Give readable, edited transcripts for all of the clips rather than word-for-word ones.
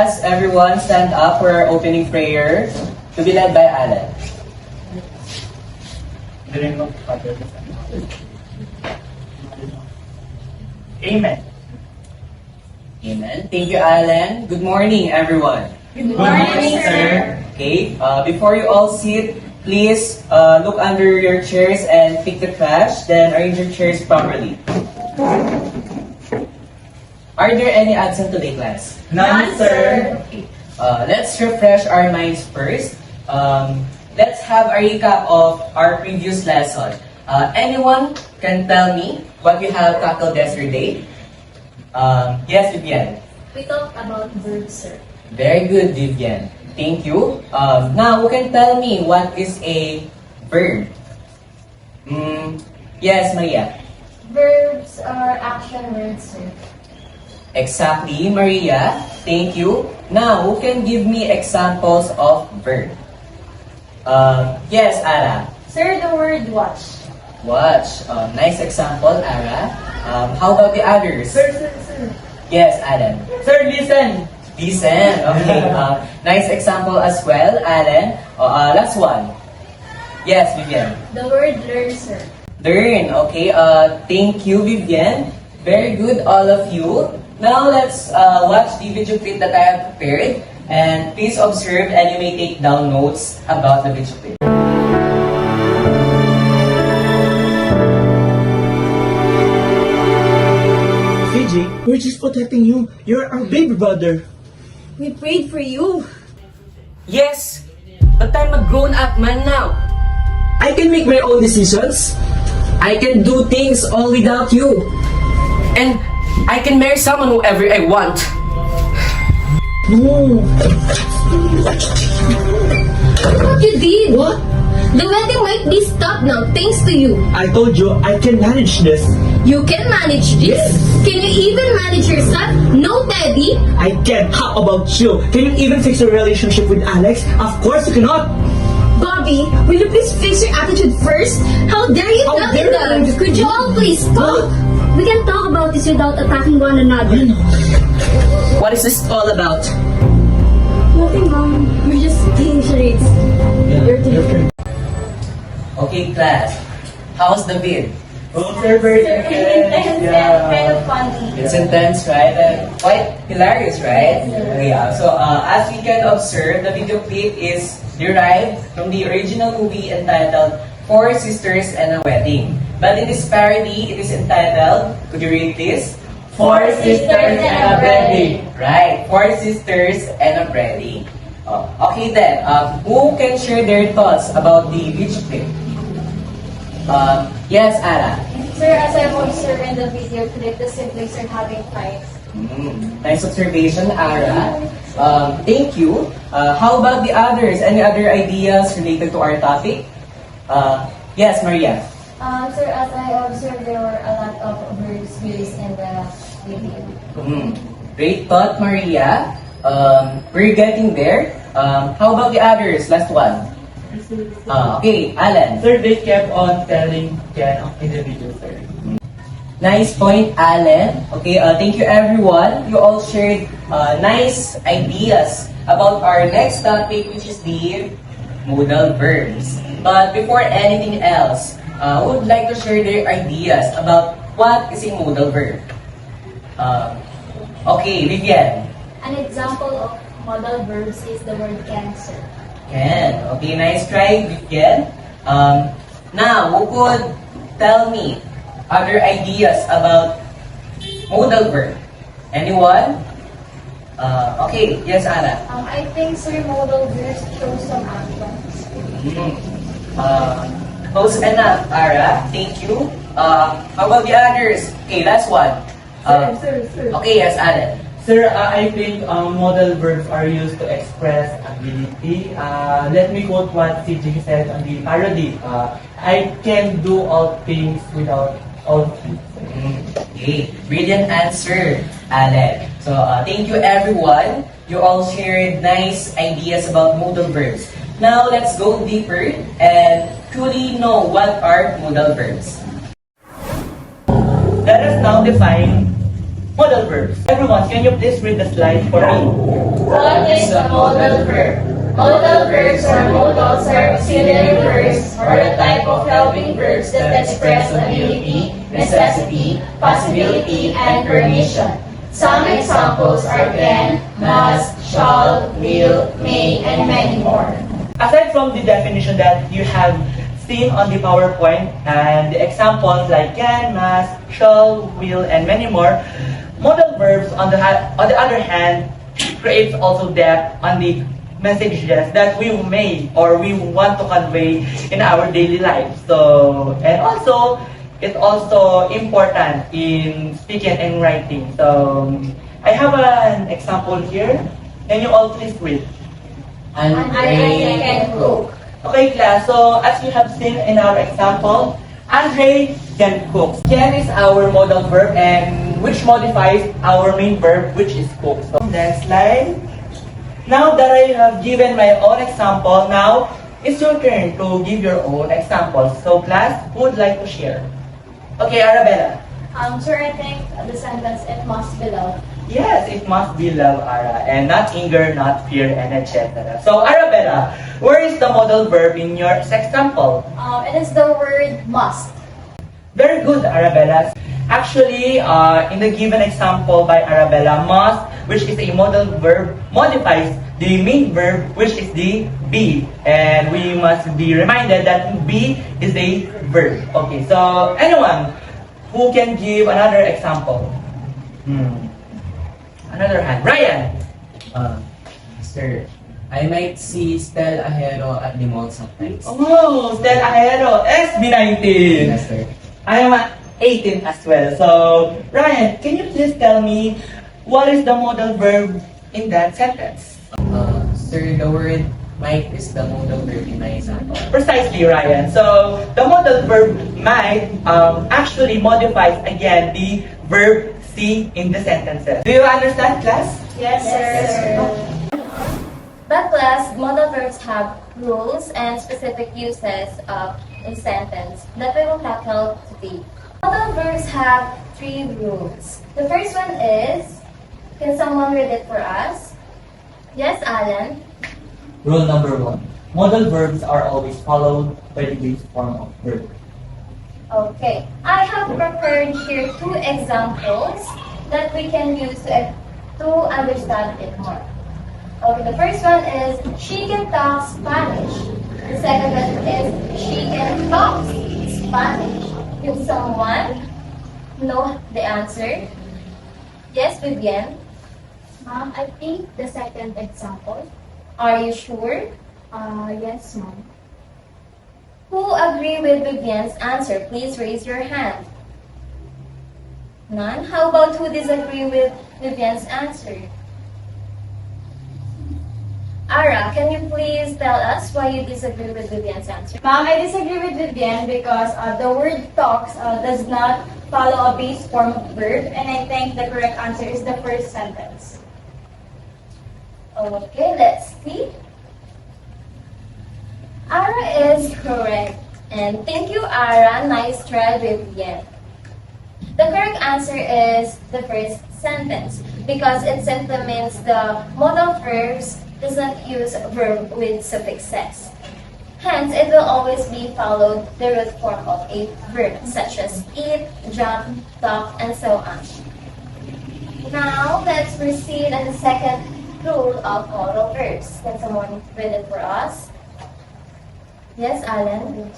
class, everyone stand up for our opening prayer to be led by Alan. Amen. Amen. Thank you, Alan. Good morning, everyone. Good morning, sir. Okay, before you all sit, please look under your chairs and pick the trash, then arrange your chairs properly. Are there any absent today, class? None, sir. Okay. Let's refresh our minds first. Let's have a recap of our previous lesson. Anyone can tell me what we have tackled yesterday? Yes, Vivian. We talked about verbs, sir. Very good, Vivian. Thank you. Now, who can tell me what is a verb? Yes, Maria. Verbs are action words, sir. Exactly, Maria. Thank you. Now, who can give me examples of verb? Yes, Ara. Sir, the word watch. Watch. Nice example, Ara. How about the others? Sir. Yes, Alan. Sir, listen. Listen. Okay. Nice example as well, Alan. Last one. Yes, Vivian. The word learn, sir. Learn. Okay. Thank you, Vivian. Very good, all of you. Now let's watch the video clip that I have prepared. And please observe and you may take down notes about the video clip. CJ, we're just protecting you. You're our baby brother. We prayed for you. Yes, but I'm a grown-up man now. I can make my own decisions. I can do things all without you. And I can marry someone whoever I want. No. What you did? What? The wedding might be stopped now thanks to you. I told you I can manage this. You can manage this? Can you even manage yourself? No, Teddy. I can. How about you? Can you even fix your relationship with Alex? Of course you cannot. Bobby, will you please fix your attitude first? How dare you How tell me dare that? you? Could you all please stop? We can talk about this without attacking one another. What is this all about? Nothing, Mom. We're just playing charades. Your turn. Okay, class. How's the bid? Oh, sir, very Kind of funny. It's intense, right? And quite hilarious, right? Yeah. So, as we can observe, the video clip is derived from the original movie entitled Four Sisters and a Wedding. But in this parody, it is entitled, could you read this? Four Sisters and a Wedding. Right, Four Sisters and a Wedding. Okay then, who can share their thoughts about the video clip? Yes, Ara. Sir, as I've observed in the video clip, the siblings are having fights. Nice observation, Ara. Thank you. How about the others? Any other ideas related to our topic? Yes, Maria. Sir, as I observed, there were a lot of verbs used in the video. Great thought, Maria. We're getting there. How about the others? Last one. Okay, Alan. Sir, they kept on telling Ken in the video, sir. Nice point, Alan. Okay, thank you everyone. You all shared nice ideas about our next topic, which is the modal verbs. But before anything else, I would like to share their ideas about what is a modal verb. Okay, Vivian. An example of modal verbs is the word cancer. Can. Okay, nice try, Vivian. Now, who could tell me other ideas about modal verb? Anyone? Okay, yes, Ana. I think, sir, modal verbs show some actions. Close enough, Ara. Thank you. How about the others? Okay, last one. Sir. Okay, yes, Alan. Sir, I think modal verbs are used to express ability. Let me quote what CJ said on the parody. I can do all things without all things. Okay, brilliant answer, Alan. So, thank you everyone. You all shared nice ideas about modal verbs. Now, let's go deeper and truly know what are modal verbs. Let us now define modal verbs. Everyone, can you please read the slide for me? What is a modal verb? Modal verbs or modals are auxiliary verbs or a type of helping verbs that express ability, necessity, possibility, and permission. Some examples are can, must, shall, will, may, and many more. Aside from the definition that you have seen on the PowerPoint and the examples like can, must, shall, will, and many more, modal verbs on the other hand creates also depth on the messages that we may or we want to convey in our daily life. So, and also, it's also important in speaking and writing. So, I have an example here. Can you all please read? Andre can cook. Okay, class. So, as you have seen in our example, Andre can cook. Can is our modal verb and which modifies our main verb, which is cook. So, next slide. Now that I have given my own example, now it's your turn to give your own examples. So, class, who would like to share? Okay, Arabella. Sir, I think the sentence, it must be love. Yes, it must be love, Ara, and not anger, not fear, and etc. So, Arabella, where is the modal verb in your example? It is the word must. Very good, Arabella. Actually, in the given example by Arabella, must, which is a modal verb, modifies the main verb, which is the be. And we must be reminded that be is a verb. Okay, so anyone who can give another example? Another hand. Ryan! Sir, I might see Stel Ahero at the mall sometimes. Oh, Stel Ahero, SB19! Yes, sir. I am 18 as well. So, Ryan, can you please tell me what is the modal verb in that sentence? Sir, the word might is the modal verb in my example. Precisely, Ryan. So, the modal verb might actually modifies again the verb see in the sentences. Do you understand, class? Yes, sir. But class, modal verbs have rules and specific uses in sentence that we will tackle today. Modal verbs have 3 rules. The first one is, can someone read it for us? Yes, Alan? Rule number 1. Modal verbs are always followed by the base form of verb. Okay. I have prepared here 2 examples that we can use to understand it more. Okay, the first one is, she can talk Spanish. The second one is, she can talk Spanish. Can someone know the answer? Yes, Vivian? Ma'am, I think the second example. Are you sure? Yes, ma'am. Who agree with Vivian's answer? Please raise your hand. None? How about who disagree with Vivian's answer? Ara, can you please tell us why you disagree with Vivian's answer? Ma'am, I disagree with Vivian because the word talks does not follow a base form of verb, and I think the correct answer is the first sentence. Okay, let's see. Ara is correct. And thank you, Ara. Nice try, Vivian. The correct answer is the first sentence because it simply means the modal verbs does not use verb with suffixes. Hence, it will always be followed the root form of a verb such as eat, jump, talk, and so on. Now, let's proceed on the second rule of modal verbs. Can someone read it for us? Yes, Alan?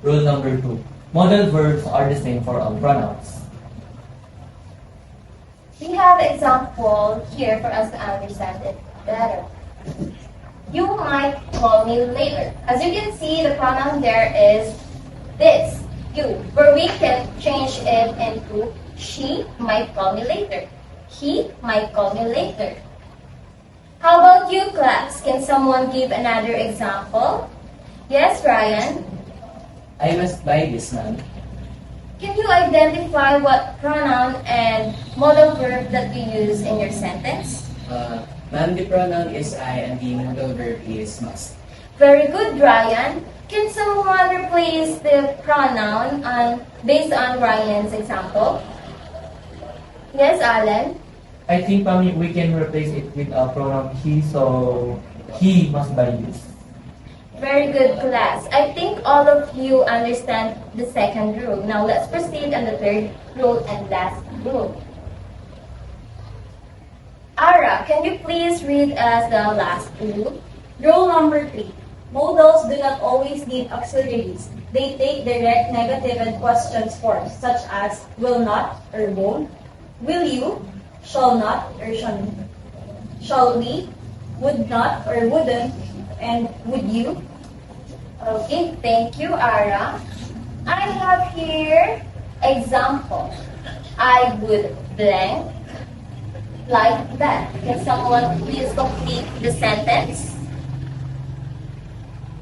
Rule number 2. Modal verbs are the same for all pronouns. We have example here for us to understand it better. You might call me later. As you can see, the pronoun there is this, you, where we can change it into she might call me later. He might call me later. How about you, class? Can someone give another example? Yes, Ryan? I must buy this, ma'am. Can you identify what pronoun and modal verb that you use in your sentence? Ma'am, the pronoun is I and the modal verb is must. Very good, Ryan. Can someone replace the pronoun based on Ryan's example? Yes, Alan? I think we can replace it with a pronoun he, so he must buy this. Very good, class. I think all of you understand the second rule. Now let's proceed on the third rule and last rule. Ara, can you please read us the last rule? Rule number 3. Modals do not always need auxiliaries. They take direct negative and questions forms, such as will not or won't, will you, shall not or shall we, would not or wouldn't, and would you. Okay, thank you, Ara. I have here example. I would blank like that. Can someone please complete the sentence?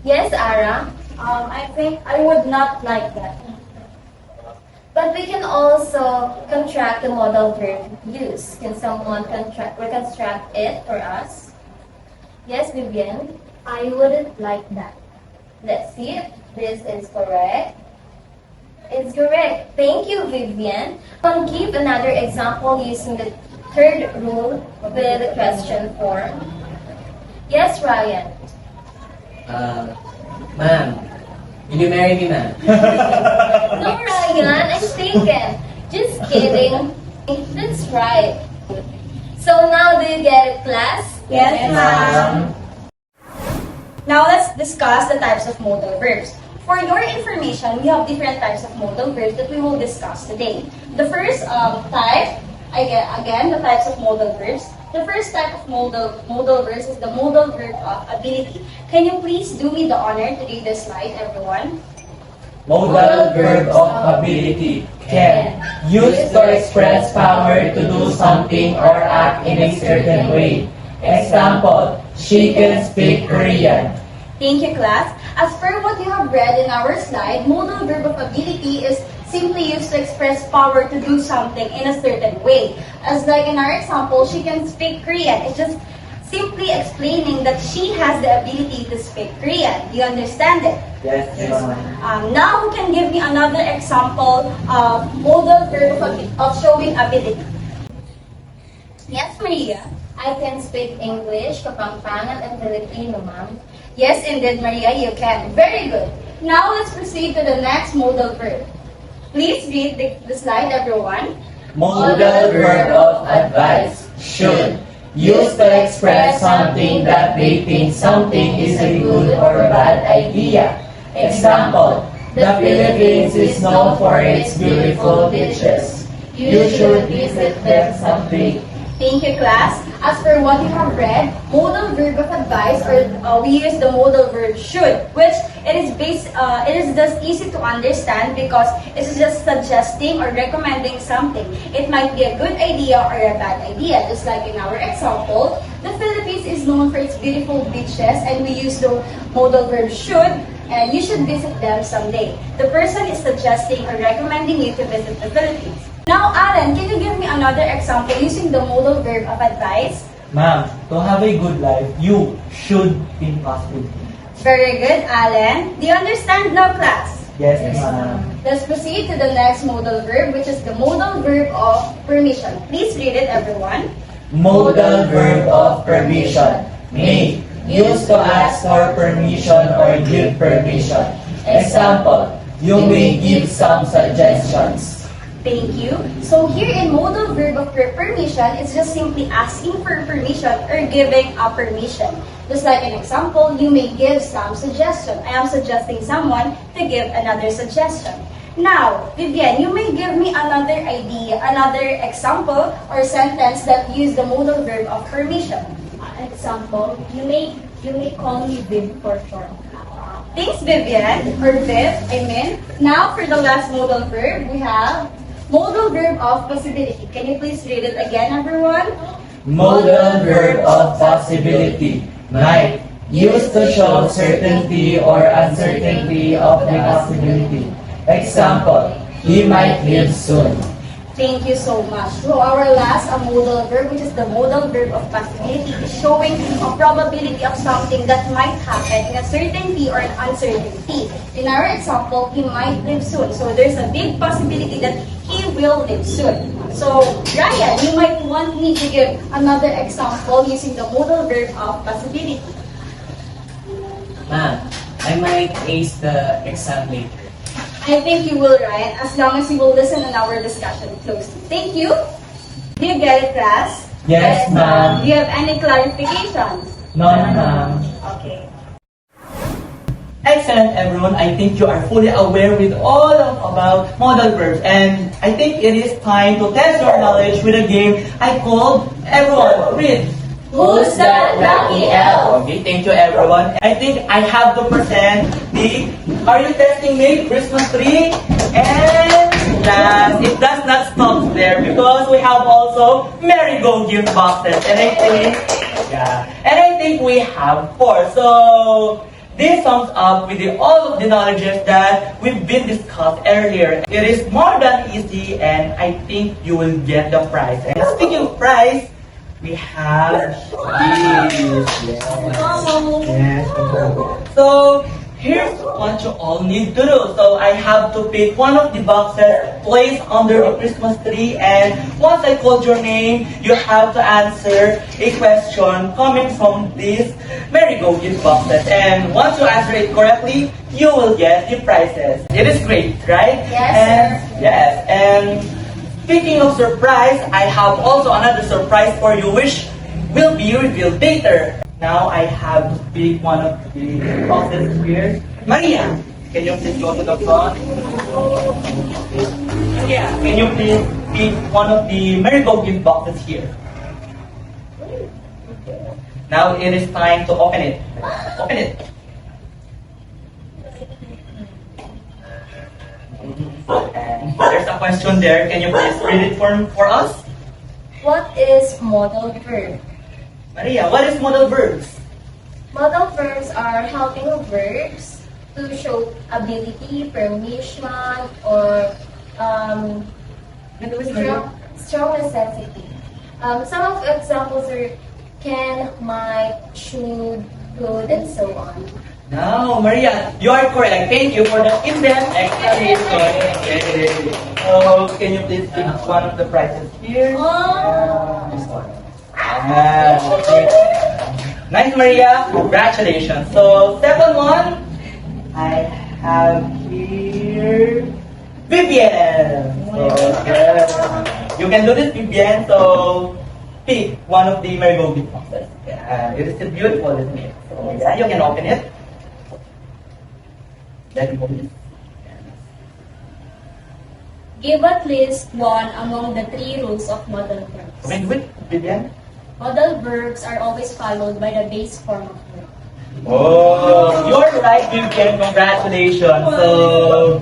Yes, Ara. I think I would not like that. But we can also contract the modal verb use. Can someone reconstruct it for us? Yes, Vivian. I wouldn't like that. Let's see if this is correct. It's correct. Thank you, Vivian. I'll give another example using the third rule with the question form. Yes, Ryan. Ma'am, will you marry me, ma'am? No, Ryan, I'm taken. Just kidding. That's right. So now do you get it, class? Yes, ma'am. Now let's discuss the types of modal verbs. For your information, we have different types of modal verbs that we will discuss today. The first type, again, the types of modal verbs. The first type of modal verbs is the modal verb of ability. Can you please do me the honor to read the slide, everyone? Modal verb of ability. Can. Used to express power to do something or act in a certain way. Example, she can speak Korean. Thank you, class. As per what you have read in our slide, modal verb of ability is simply used to express power to do something in a certain way. As like in our example, she can speak Korean. It's just simply explaining that she has the ability to speak Korean. Do you understand it? Yes, ma'am. Now, who can give me another example of modal verb of showing ability? Yes, Maria. I can speak English, Kapampangan, and Filipino, ma'am. Yes, indeed, Maria, you can. Very good. Now, let's proceed to the next modal verb. Please read the slide, everyone. Modal verb of advice. Should. Used to express something that they think something is a good or bad idea. Example, the Philippines is known for its beautiful beaches. You should visit them someday. Thank you, class. As for what you have read, modal verb of advice, or we use the modal verb should, which it is just easy to understand because it is just suggesting or recommending something. It might be a good idea or a bad idea. Just like in our example, the Philippines is known for its beautiful beaches, and we use the modal verb should, and you should visit them someday. The person is suggesting or recommending you to visit the Philippines. Now, Alan, can you give me another example using the modal verb of advice? Ma'am, to have a good life, you should think positive. Very good, Alan. Do you understand now, class? Yes, ma'am. Let's proceed to the next modal verb, which is the modal verb of permission. Please read it, everyone. Modal verb of permission. May. Used to ask for permission or give permission. Example, you may give some suggestions. Thank you. So here in modal verb of permission, it's just simply asking for permission or giving a permission. Just like an example, you may give some suggestion. I am suggesting someone to give another suggestion. Now, Vivian, you may give me another idea, another example or sentence that use the modal verb of permission. Example, you may call me Viv for short. Thanks, Vivian, or Viv, I mean. Now, for the last modal verb, we have modal verb of possibility. Can you please read it again, everyone? Modal verb of possibility. Might. Used to show certainty or uncertainty of the possibility. Example, he might leave soon. Thank you so much. So our last modal verb, which is the modal verb of possibility, is showing a probability of something that might happen in a certainty or an uncertainty. In our example, he might live soon. So there's a big possibility that he will will live soon. So, Ryan, you might want me to give another example using the modal verb of possibility. Ma'am, I might ace the exam later. I think you will, Ryan, as long as you will listen to our discussion closely. Thank you. Do you get it, class? Yes, ma'am. Do you have any clarifications? No, ma'am. Okay. Excellent, everyone. I think you are fully aware with all about modal verbs, and I think it is time to test your knowledge with a game I called Everyone Read. Who's that lucky elf? Okay, thank you, everyone. I think I have to present the Are You Testing Me Christmas tree, and last, it does not stop there because we have also merry-go gift boxes, and I think we have four. So this sums up with all of the knowledges that we've been discussed earlier. It is more than easy, and I think you will get the prize. And speaking of prize, we have this. Yes. So here's what you all need to do. So I have to pick one of the boxes placed under the Christmas tree, and once I called your name, you have to answer a question coming from these merry-go gift boxes. And once you answer it correctly, you will get the prizes. It is great, right? Yes, sir. Yes, and speaking of surprise, I have also another surprise for you which will be revealed later. Now I have to pick one of the boxes here. Maria, can you please go to the front? Maria, can you please pick one of the merry-go gift boxes here? Now it is time to open it. Open it. And there's a question there. Can you please read it for us? What is modal verb? Maria, what is modal verbs? Modal verbs are helping verbs to show ability, permission, or strong necessity. Some of the examples are can, might, should, could, and so on. No, Maria, you are correct. Thank you for the in-depth explanation. So, can you please pick one of the prizes here? This one. Okay. Nice, Maria. Congratulations. So, second one, I have here Vivian. So, good. You can do this, Vivian. So, pick one of the merry-go gift boxes. It is beautiful, isn't it? So, yeah, you can open it. Let me open it. Give at least one among the three rules of modal verbs. Can you do it, Vivian? Modal verbs are always followed by the base form of verb. Oh, you're right, Vivian. Congratulations. So,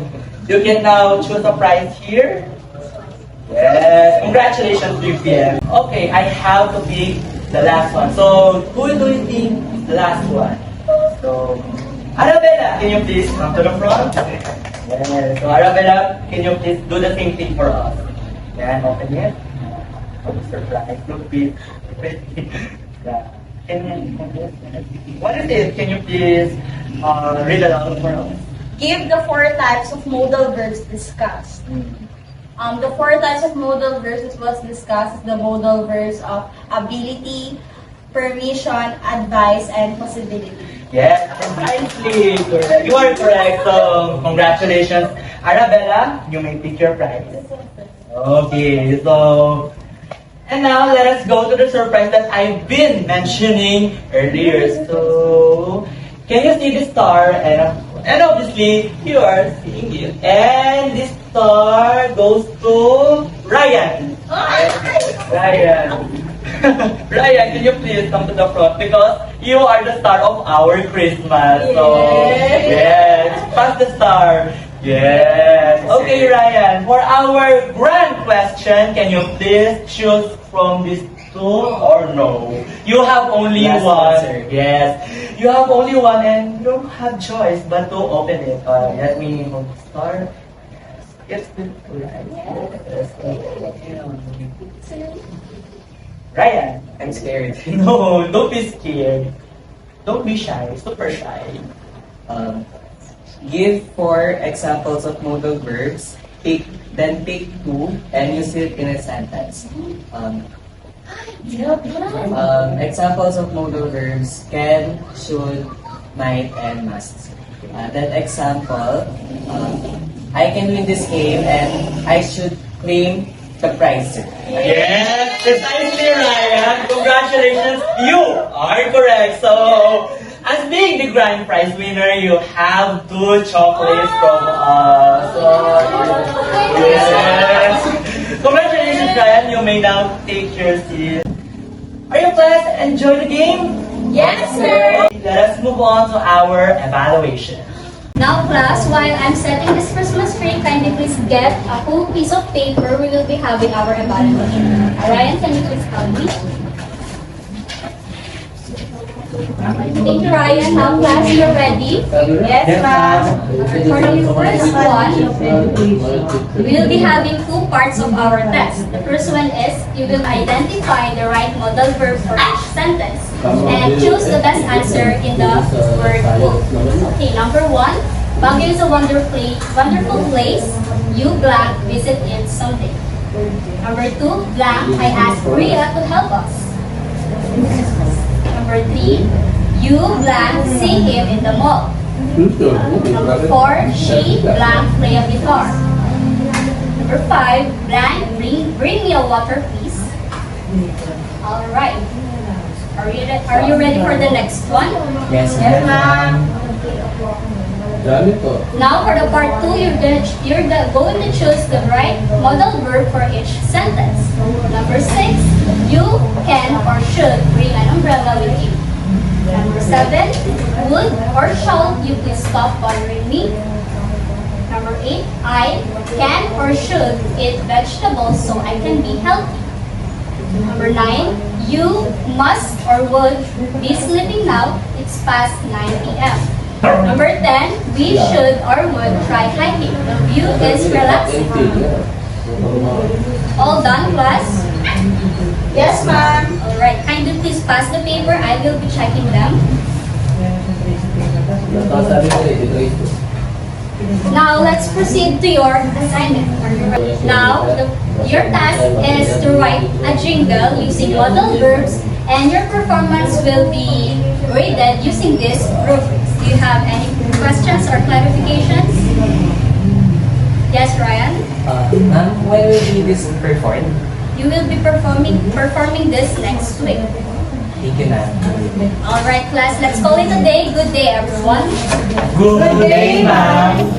you can now choose a prize here. Yes, congratulations, Vivian. Okay, I have to pick the last one. So, who do you think is the last one? So, Arabella, can you please come to the front? Yes, so Arabella, can you please do the same thing for us? Yan, open it. Oh, surprise, look big. Yeah. What is it? Can you please read aloud for us? Give the four types of modal verbs discussed. The four types of modal verbs was discussed is the modal verbs of ability, permission, advice, and possibility. Yes, precisely. Correct. You are correct. So, congratulations. Arabella, you may pick your prize. Okay, so, and now let us go to the surprise that I've been mentioning earlier. So, can you see the star? And obviously, you are seeing it. And this star goes to Ryan. Ryan. Ryan, can you please come to the front because you are the star of our Christmas. So, yes, pass the star. Yes. Okay, Ryan, for our grand question, can you please choose from these two or no? You have only Last one. answer. Yes. You have only one and you don't have choice but to open it. Let me start. Yes, right. Ryan, I'm scared. no, don't be scared. Don't be shy, super shy. Give 4 examples of modal verbs pick two and use it in a sentence. Examples of modal verbs: can, should, might, and must. That example, I can win this game and I should claim the prize. Yes, precisely, Ryan. Congratulations, you are correct. So, as being the grand prize winner, you have 2 chocolates from us. So, yes. Congratulations, Ryan. You may now take your seat. Are you class? Enjoy the game? Yes, sir! Let us move on to our evaluation. Now, class, while I'm setting this Christmas tree, kindly please get a whole piece of paper. We will be having our evaluation. Ryan, can you please help me? Thank you, Ryan. Now, class, you're ready? Yes, ma'am. For the first one, we will be having 2 parts of our test. The first one is you will identify the right modal verb for each sentence and choose the best answer in the word book. Okay, number 1, Baguio is a wonderful place. You blank visit it someday. Number 2, blank, I asked Rhea to help us. Number 3, you blank see him in the mall. Number 4, she blank play a guitar. Number 5, blank bring me a water please. Alright. Are you ready for the next one? Yes, ma'am. Now for the part 2, you're going to choose the right modal verb for each sentence. Number 6, you can or should bring an umbrella with you. Number 7, would or shall you please stop bothering me? Number 8, I can or should eat vegetables so I can be healthy. Number 9, you must or would be sleeping now. It's past 9 p.m. Number 10, we should or would try hiking. The view is relaxing. All done, class? Yes, ma'am. Alright, kindly please pass the paper. I will be checking them. Now, let's proceed to your assignment. Now, your task is to write a jingle using modal verbs, and your performance will be graded using this rubrics. Do you have any questions or clarifications? Yes, Ryan? Ma'am, when will be this performed? You will be performing this next week. Thank you, ma'am. Alright, class, let's call it a day. Good day, everyone. Good day, ma'am.